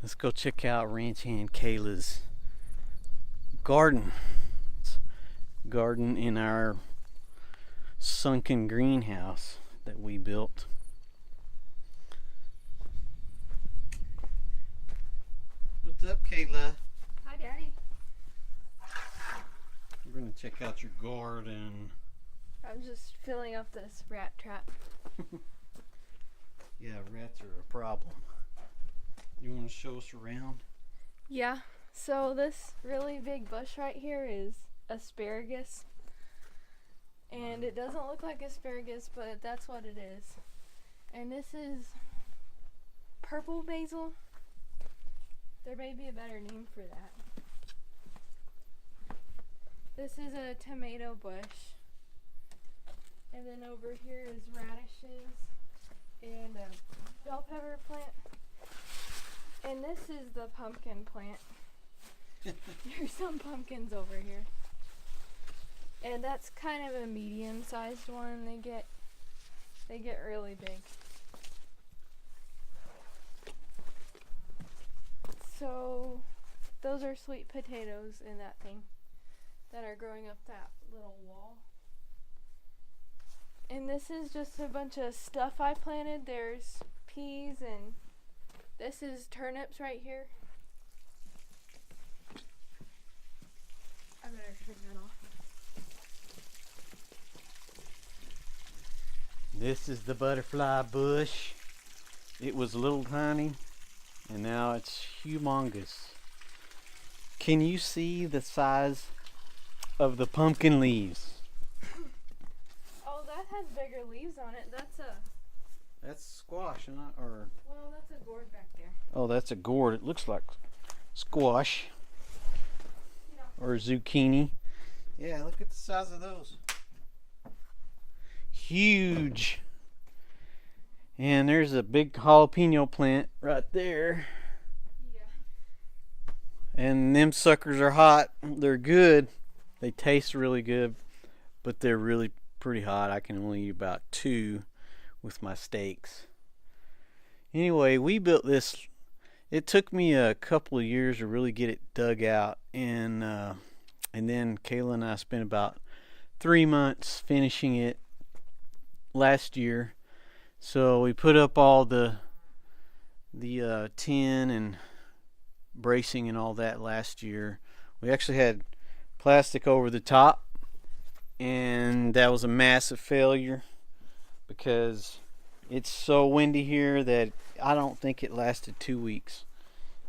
Let's go check out ranch hand Kayla's garden. Garden in our sunken greenhouse that we built. What's up, Kayla? Hi, Daddy. We're gonna check out your garden. I'm just filling up this rat trap. Yeah, rats are a problem. You want to show us around? Yeah, so this really big bush right here is asparagus. And it doesn't look like asparagus, but that's what it is. And this is purple basil. There may be a better name for that. This is a tomato bush. And then over here is radishes and a bell pepper plant. And this is the pumpkin plant. There's some pumpkins over here. And that's kind of a medium-sized one. They get really big. So those are sweet potatoes in that thing that are growing up that little wall. And this is just a bunch of stuff I planted. There's peas, and this is turnips right here. I better turn that off. This is the butterfly bush. It was a little tiny, and now it's humongous. Can you see the size of the pumpkin leaves? Oh, that has bigger leaves on it. That's squash, or Well, that's a gourd back there. oh, that's a gourd. It looks like squash or zucchini. Yeah, look at the size of those. Huge. And there's a big jalapeno plant right there. Yeah. And them suckers are hot. They're good. They taste really good, but they're really pretty hot. I can only eat about 2 with my steaks. Anyway, we built this. It took me a couple of years to really get it dug out, and then Kayla and I spent about 3 months finishing it last year. So we put up all the tin and bracing and all that last year. We actually had plastic over the top, and that was a massive failure because it's so windy here that I don't think it lasted 2 weeks.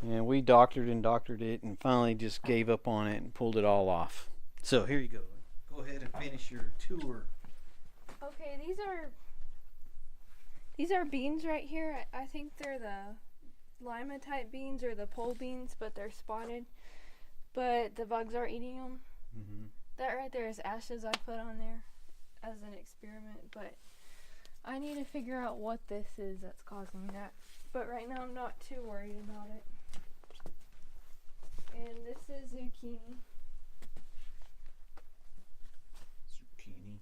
And we doctored it and finally just gave up on it and pulled it all off. So here you go. Go ahead and finish your tour. Okay, these are beans right here. I think they're the lima type beans or the pole beans, but they're spotted. But the bugs are eating them. Mm-hmm. That right there is ashes I put on there as an experiment, but I need to figure out what this is that's causing that. But right now I'm not too worried about it. And this is zucchini. Zucchini.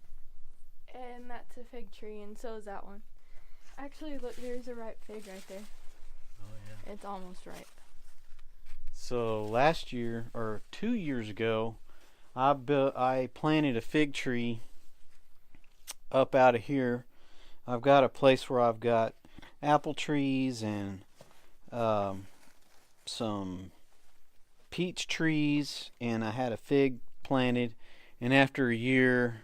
And that's a fig tree, and so is that one. Actually, look, there's a ripe fig right there. Oh yeah. It's almost ripe. So last year or 2 years ago, I planted a fig tree up out of here. I've got a place where I've got apple trees and some peach trees, and I had a fig planted, and after a year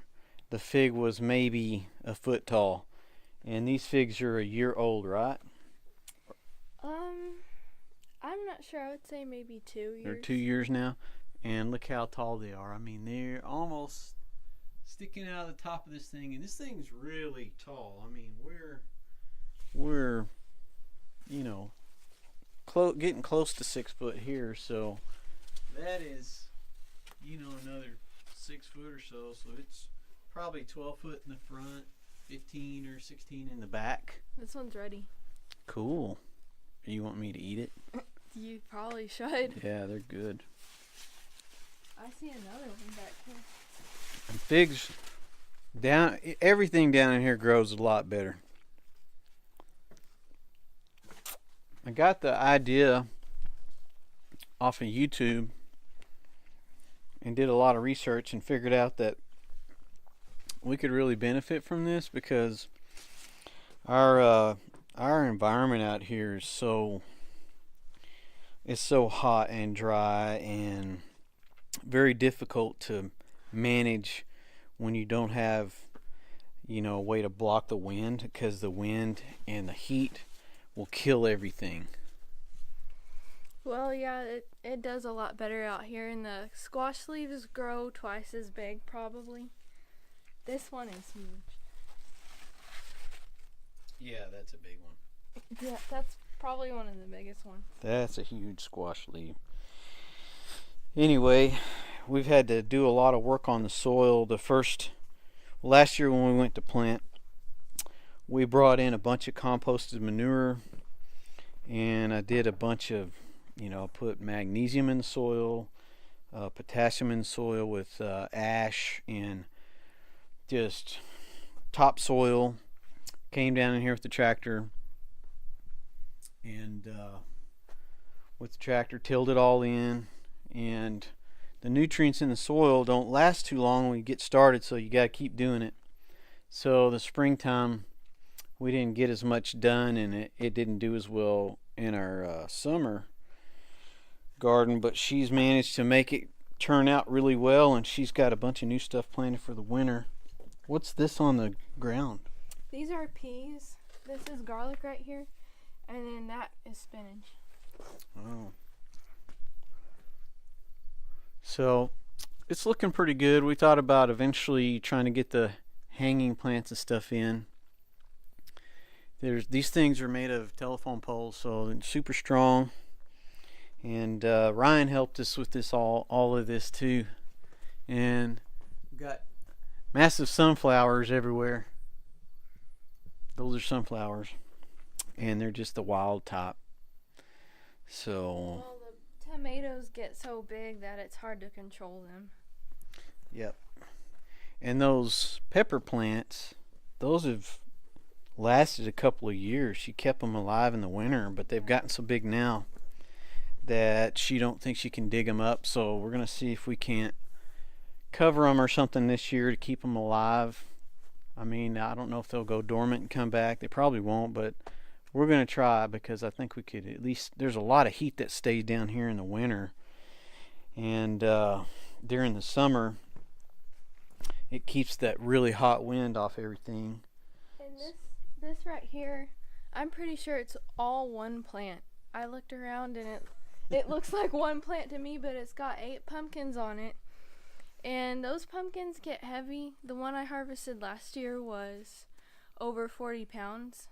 the fig was maybe a foot tall. And these figs are a year old, right? I'm not sure. I would say maybe 2 years. They're 2 years now, and look how tall they are. I mean, they're almost sticking out of the top of this thing, and this thing's really tall. I mean, we're getting close to 6 foot here, so that is another 6 foot or so. So it's probably 12 foot in the front, 15 or 16 in the back. This one's ready. Cool. You want me to eat it? You probably should. Yeah, they're good. I see another one back here. And figs everything down in here grows a lot better. I got the idea off of YouTube and did a lot of research and figured out that we could really benefit from this because our environment out here is so hot and dry and very difficult to manage when you don't have a way to block the wind, because the wind and the heat will kill everything. Well, yeah, it does a lot better out here, and the squash leaves grow twice as big, probably. This one is huge. Yeah, that's a big one. Yeah, that's probably one of the biggest ones. That's a huge squash leaf. Anyway, we've had to do a lot of work on the soil. Last year when we went to plant, we brought in a bunch of composted manure, and I did a bunch of, put magnesium in the soil, potassium in the soil with ash and just topsoil. Came down in here with the tractor and with the tractor tilled it all in, and the nutrients in the soil don't last too long when you get started, so you got to keep doing it. So the springtime we didn't get as much done, and it didn't do as well in our summer garden, but she's managed to make it turn out really well, and she's got a bunch of new stuff planted for the winter. What's this on the ground? These are peas. This is garlic right here, and then that is spinach. Oh. So it's looking pretty good. We thought about eventually trying to get the hanging plants and stuff in. These things are made of telephone poles, so they're super strong. And Ryan helped us with this all of this too. And we've got massive sunflowers everywhere. Those are sunflowers, and they're just the wild top. So well, the tomatoes get so big that it's hard to control them. Yep. And those pepper plants, those have lasted a couple of years. She kept them alive in the winter, but they've gotten so big now that she don't think she can dig them up. So we're gonna see if we can't cover them or something this year to keep them alive. I mean, I don't know if they'll go dormant and come back. They probably won't, but we're going to try, because I think we could at least, there's a lot of heat that stays down here in the winter. And during the summer, it keeps that really hot wind off everything. And this right here, I'm pretty sure it's all one plant. I looked around and it looks like one plant to me, but it's got 8 pumpkins on it. And those pumpkins get heavy. The one I harvested last year was over 40 pounds.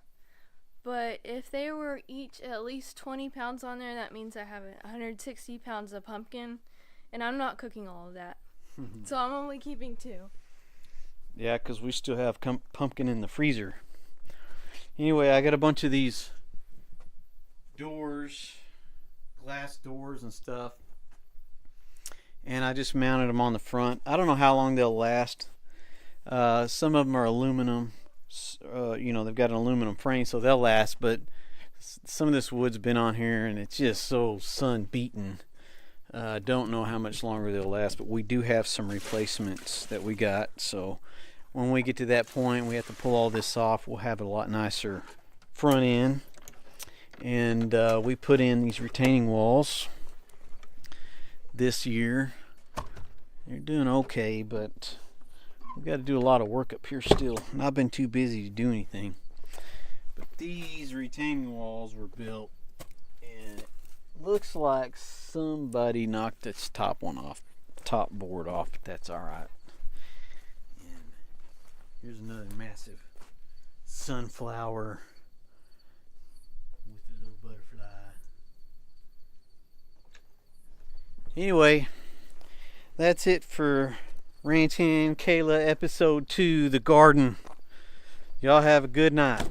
But if they were each at least 20 pounds on there, that means I have 160 pounds of pumpkin. And I'm not cooking all of that. So I'm only keeping 2. Yeah, because we still have pumpkin in the freezer. Anyway, I got a bunch of these doors, glass doors and stuff. And I just mounted them on the front. I don't know how long they'll last. Some of them are aluminum. They've got an aluminum frame, so they'll last. But some of this wood's been on here, and it's just so sun-beaten. Don't know how much longer they'll last, but we do have some replacements that we got. So when we get to that point, we have to pull all this off. We'll have a lot nicer front end. And we put in these retaining walls this year. They're doing okay, but we've got to do a lot of work up here still, and I've been too busy to do anything. But these retaining walls were built, and it looks like somebody knocked this top board off, but that's alright. And here's another massive sunflower with a little butterfly. Anyway, that's it for Rantin Kayla episode 2, The Garden. Y'all have a good night.